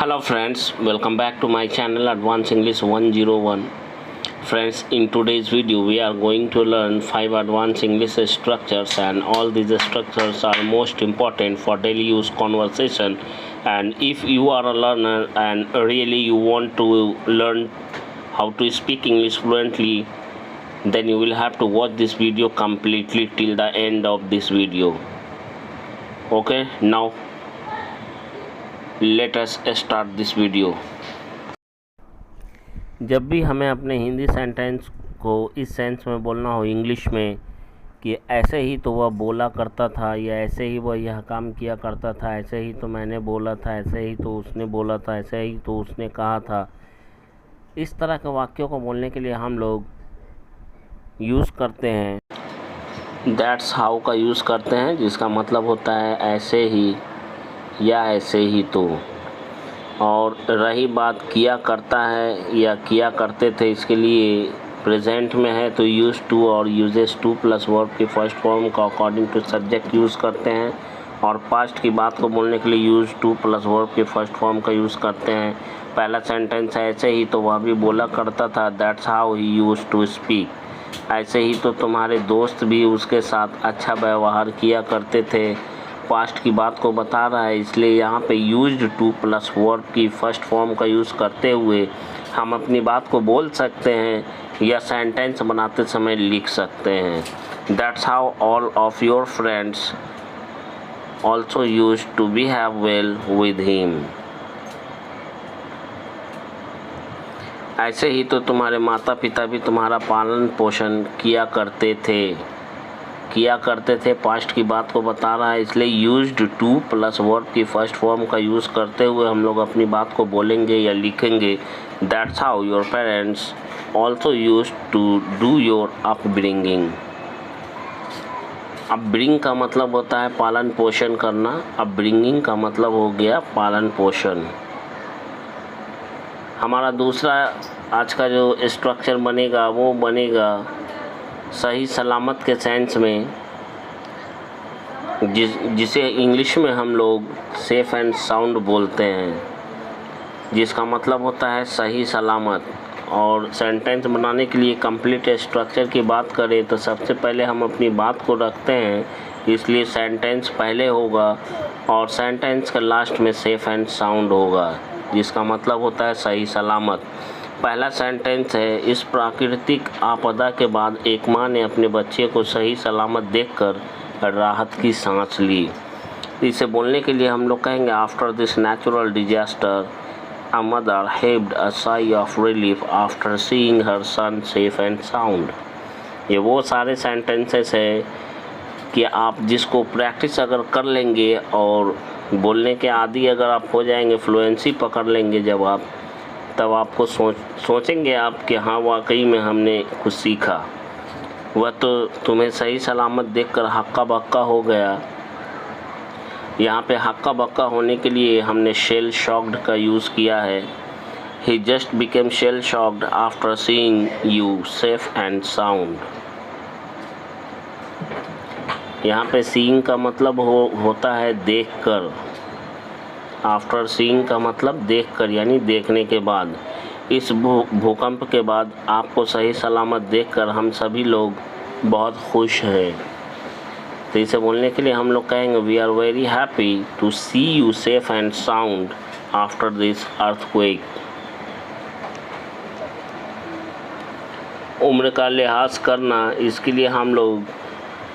Hello friends, welcome back to my channel Advanced English 101. Friends, in today's video we are going to learn 5 advanced English structures, and all these structures are most important for daily use conversation. And if you are a learner and really you want to learn how to speak English fluently, then you will have to watch this video completely till the end of this video. Okay, now let us start this video. जब भी हमें अपने Hindi sentence को इस sense में बोलना हो English में कि ऐसे ही तो वह बोला करता था, या ऐसे ही वह यह काम किया करता था, ऐसे ही तो मैंने बोला था, ऐसे ही तो उसने बोला था, ऐसे ही तो उसने कहा था, इस तरह के वाक्यों को बोलने के लिए हम लोग यूज़ करते हैं दैट्स हाउ का यूज़ करते हैं, जिसका मतलब होता है ऐसे ही या ऐसे ही तो। और रही बात किया करता है या किया करते थे, इसके लिए प्रेजेंट में है तो यूज़ टू और यूजेस टू प्लस वर्ब के फर्स्ट फॉर्म का अकॉर्डिंग टू सब्जेक्ट यूज़ करते हैं। और पास्ट की बात को बोलने के लिए यूज़ टू प्लस वर्ब के फर्स्ट फॉर्म का यूज़ करते हैं। पहला सेंटेंस है ऐसे ही तो वह भी बोला करता था, that's how he use to speak. ऐसे ही तो तुम्हारे दोस्त भी उसके साथ अच्छा व्यवहार किया करते थे। पास्ट की बात को बता रहा है, इसलिए यहाँ पे यूज्ड टू प्लस वर्ब की फर्स्ट फॉर्म का यूज़ करते हुए हम अपनी बात को बोल सकते हैं या सेंटेंस बनाते समय लिख सकते हैं। That's how all of your friends also use to behave well with him. ऐसे ही तो तुम्हारे माता पिता भी तुम्हारा पालन पोषण किया करते थे पास्ट की बात को बता रहा है, इसलिए यूज्ड टू प्लस वर्ब की फर्स्ट फॉर्म का यूज़ करते हुए हम लोग अपनी बात को बोलेंगे या लिखेंगे। That's how your parents also use to do your upbringing. Upbring का मतलब होता है पालन पोषण करना, अपब्रिंगिंग का मतलब हो गया पालन पोषण। हमारा दूसरा आज का जो स्ट्रक्चर बनेगा वो बनेगा सही सलामत के सेंस में, जिसे इंग्लिश में हम लोग सेफ़ एंड साउंड बोलते हैं, जिसका मतलब होता है सही सलामत। और सेंटेंस बनाने के लिए कंप्लीट स्ट्रक्चर की बात करें तो सबसे पहले हम अपनी बात को रखते हैं, इसलिए सेंटेंस पहले होगा और सेंटेंस के लास्ट में सेफ़ एंड साउंड होगा, जिसका मतलब होता है सही सलामत। पहला सेंटेंस है, इस प्राकृतिक आपदा के बाद एक माँ ने अपने बच्चे को सही सलामत देखकर राहत की सांस ली। इसे बोलने के लिए हम लोग कहेंगे, after this natural disaster a mother heaved a sigh of relief after seeing her son safe and sound. ये वो सारे सेंटेंसेस है कि आप जिसको प्रैक्टिस अगर कर लेंगे और बोलने के आदी अगर आप हो जाएंगे, फ्लुएंसी पकड़ लेंगे जब आप, तब आपको सोचेंगे आप कि हाँ वाकई में हमने कुछ सीखा। वह तो तुम्हें सही सलामत देखकर हक्का बक्का हो गया। यहाँ पे हक्का बक्का होने के लिए हमने शेल शॉक्ड का यूज़ किया है। He just became shell shocked after seeing you safe and sound. यहाँ पे सीइंग का मतलब होता है देखकर। आफ्टर सीइंग का मतलब देखकर, यानी देखने के बाद। इस भूकंप के बाद आपको सही सलामत देखकर हम सभी लोग बहुत खुश हैं। तो इसे बोलने के लिए हम लोग कहेंगे, we are very happy to see you safe and sound after this earthquake. उम्र का लिहाज करना, इसके लिए हम लोग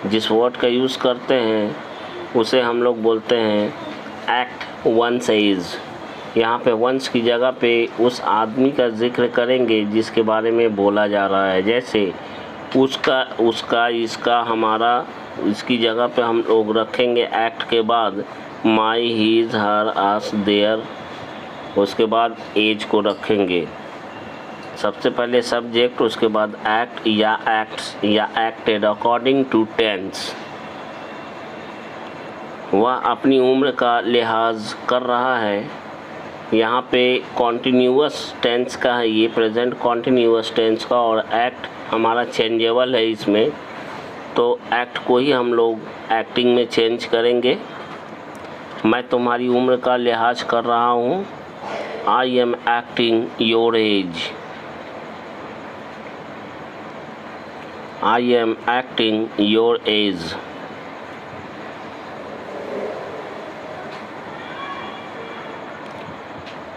जिस वर्ड का यूज़ करते हैं उसे हम लोग बोलते हैं एक्ट वंस एज। यहाँ पे वंस की जगह पे उस आदमी का जिक्र करेंगे जिसके बारे में बोला जा रहा है, जैसे उसका इसका हमारा, इसकी जगह पे हम लोग रखेंगे एक्ट के बाद माई हीज हर अस देयर, उसके बाद एज को रखेंगे। सबसे पहले सब्जेक्ट, उसके बाद एक्ट या एक्ट्स या एक्टेड अकॉर्डिंग टू टेंस। वह अपनी उम्र का लिहाज कर रहा है। यहाँ पे कॉन्टिन्यूअस टेंस का है, ये प्रेजेंट कॉन्टिन्यूअस टेंस का, और एक्ट हमारा चेंजेबल है इसमें, तो एक्ट को ही हम लोग एक्टिंग में चेंज करेंगे। मैं तुम्हारी उम्र का लिहाज कर रहा हूँ, I am acting your age. I am acting your age.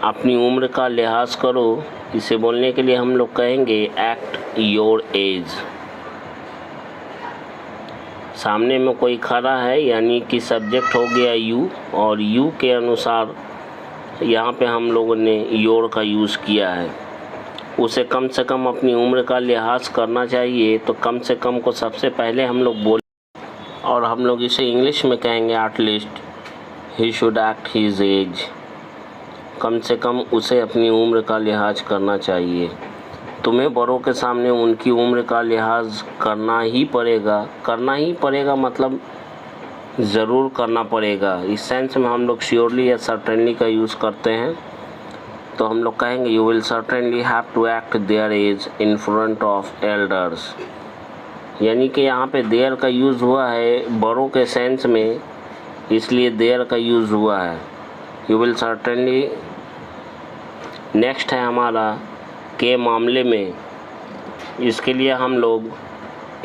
अपनी उम्र का लिहाज करो, इसे बोलने के लिए हम लोग कहेंगे एक्ट योर एज। सामने में कोई खड़ा है यानी कि सब्जेक्ट हो गया यू, और यू के अनुसार यहाँ पे हम लोगों ने योर का यूज़ किया है। उसे कम से कम अपनी उम्र का लिहाज करना चाहिए, तो कम से कम को सबसे पहले हम लोग बोले, और हम लोग इसे इंग्लिश में कहेंगे at least he should act his age. कम से कम उसे अपनी उम्र का लिहाज करना चाहिए। तुम्हें बड़ों के सामने उनकी उम्र का लिहाज करना ही पड़ेगा मतलब ज़रूर करना पड़ेगा। इस सेंस में हम लोग श्योरली या सर्टेनली का यूज़ करते हैं, तो हम लोग कहेंगे you will certainly have to act their age in front of elders. यानी कि यहाँ पे देयर का यूज़ हुआ है बड़ों के सेंस में, इसलिए देयर का यूज़ हुआ है। You will certainly. नेक्स्ट है हमारा के मामले में। इसके लिए हम लोग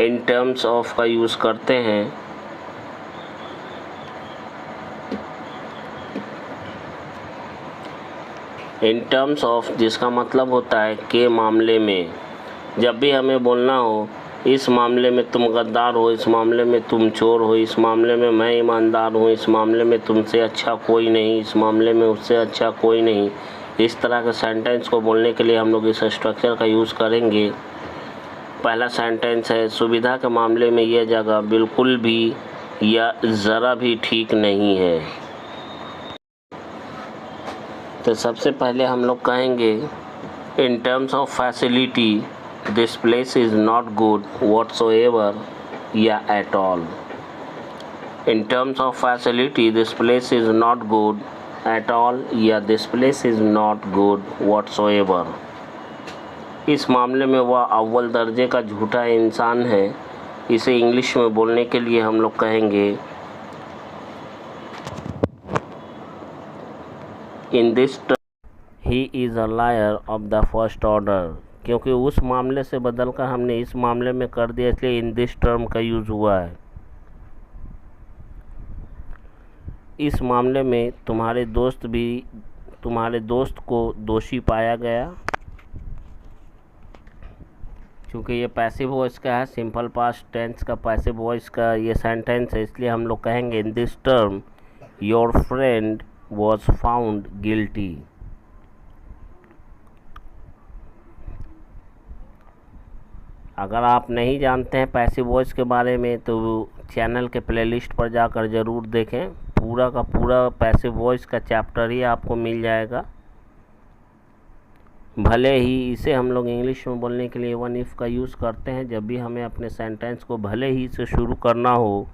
इन टर्म्स ऑफ का यूज़ करते हैं। इन टर्म्स ऑफ जिसका मतलब होता है के मामले में। जब भी हमें बोलना हो इस मामले में तुम गद्दार हो, इस मामले में तुम चोर हो, इस मामले में मैं ईमानदार हूँ, इस मामले में तुमसे अच्छा कोई नहीं, इस मामले में उससे अच्छा कोई नहीं, इस तरह के सेंटेंस को बोलने के लिए हम लोग इस स्ट्रक्चर का यूज़ करेंगे। पहला सेंटेंस है सुविधा के मामले में यह जगह बिल्कुल भी या ज़रा भी ठीक नहीं है। तो सबसे पहले हम लोग कहेंगे in terms of facility this place is not good whatsoever या at all. In terms of facility this place is not good at all या this place is not good whatsoever. इस मामले में वह अव्वल दर्जे का झूठा इंसान है। इसे इंग्लिश में बोलने के लिए हम लोग कहेंगे in this he is a liar of the first order. क्योंकि उस मामले से बदलकर हमने इस मामले में कर दिया, इसलिए इन दिस टर्म का यूज़ हुआ है। इस मामले में तुम्हारे दोस्त को दोषी पाया गया। क्योंकि ये पैसिव वॉइस का है, सिंपल पास्ट टेंस का पैसिव वॉइस का ये सेंटेंस है, इसलिए हम लोग कहेंगे in this term your friend was found guilty. अगर आप नहीं जानते हैं पैसिव वॉइस के बारे में तो चैनल के प्लेलिस्ट पर जाकर ज़रूर देखें। पूरा का पूरा पैसिव वॉइस का चैप्टर ही आपको मिल जाएगा। भले ही इसे हम लोग इंग्लिश में बोलने के लिए इवन इफ़ का यूज़ करते हैं। जब भी हमें अपने सेंटेंस को भले ही से शुरू करना हो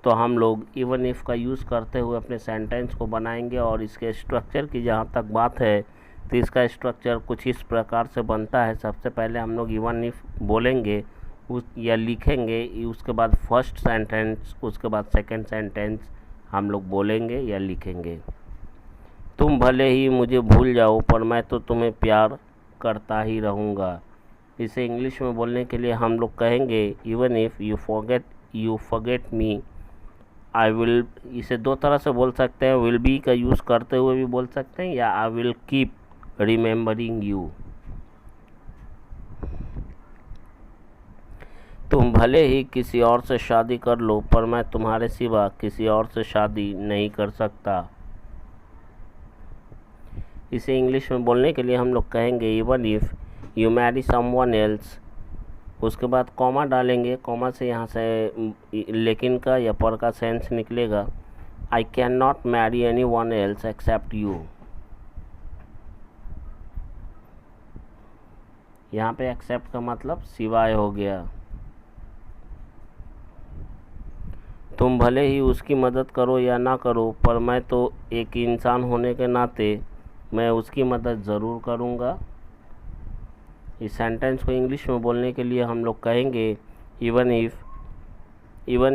तो हम लोग इवन इफ़ का यूज़ करते हुए अपने सेंटेंस को बनाएंगे। और इसके स्ट्रक्चर की जहाँ तक बात है तो इसका स्ट्रक्चर कुछ इस प्रकार से बनता है। सबसे पहले हम लोग इवन इफ़ बोलेंगे या लिखेंगे, उसके बाद फर्स्ट सेंटेंस, उसके बाद सेकंड सेंटेंस हम लोग बोलेंगे या लिखेंगे। तुम भले ही मुझे भूल जाओ पर मैं तो तुम्हें प्यार करता ही रहूँगा। इसे इंग्लिश में बोलने के लिए हम लोग कहेंगे even if you forget me I will. इसे दो तरह से बोल सकते हैं, विल बी का यूज़ करते हुए भी बोल सकते हैं या I will keep remembering you. तुम भले ही किसी और से शादी कर लो पर मैं तुम्हारे सिवा किसी और से शादी नहीं कर सकता। इसे इंग्लिश में बोलने के लिए हम लोग कहेंगे even if you Mary someone else. उसके बाद कॉमा डालेंगे, कॉमा से यहाँ से लेकिन का या पर का सेंस निकलेगा। I can not marry any one else except you. यहाँ पे एक्सेप्ट का मतलब सिवाय हो गया। तुम भले ही उसकी मदद करो या ना करो पर मैं तो एक इंसान होने के नाते मैं उसकी मदद ज़रूर करूँगा। इस सेंटेंस को इंग्लिश में बोलने के लिए हम लोग कहेंगे even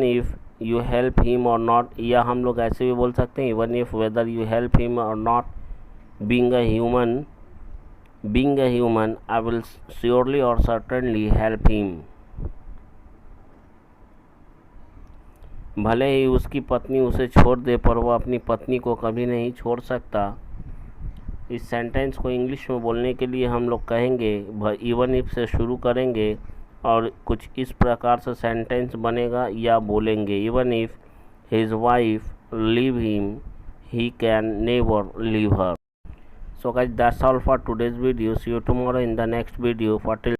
if you help him और नॉट, या हम लोग ऐसे भी बोल सकते हैं even if whether you help him और not being a human I will surely or certainly help him. भले ही उसकी पत्नी उसे छोड़ दे पर वह अपनी पत्नी को कभी नहीं छोड़ सकता। इस सेंटेंस को इंग्लिश में बोलने के लिए हम लोग कहेंगे इवन इफ से शुरू करेंगे और कुछ इस प्रकार से सेंटेंस बनेगा या बोलेंगे even if his wife leave him he can never leave her. So guys, that's all for today's video. See you tomorrow in the next video. For till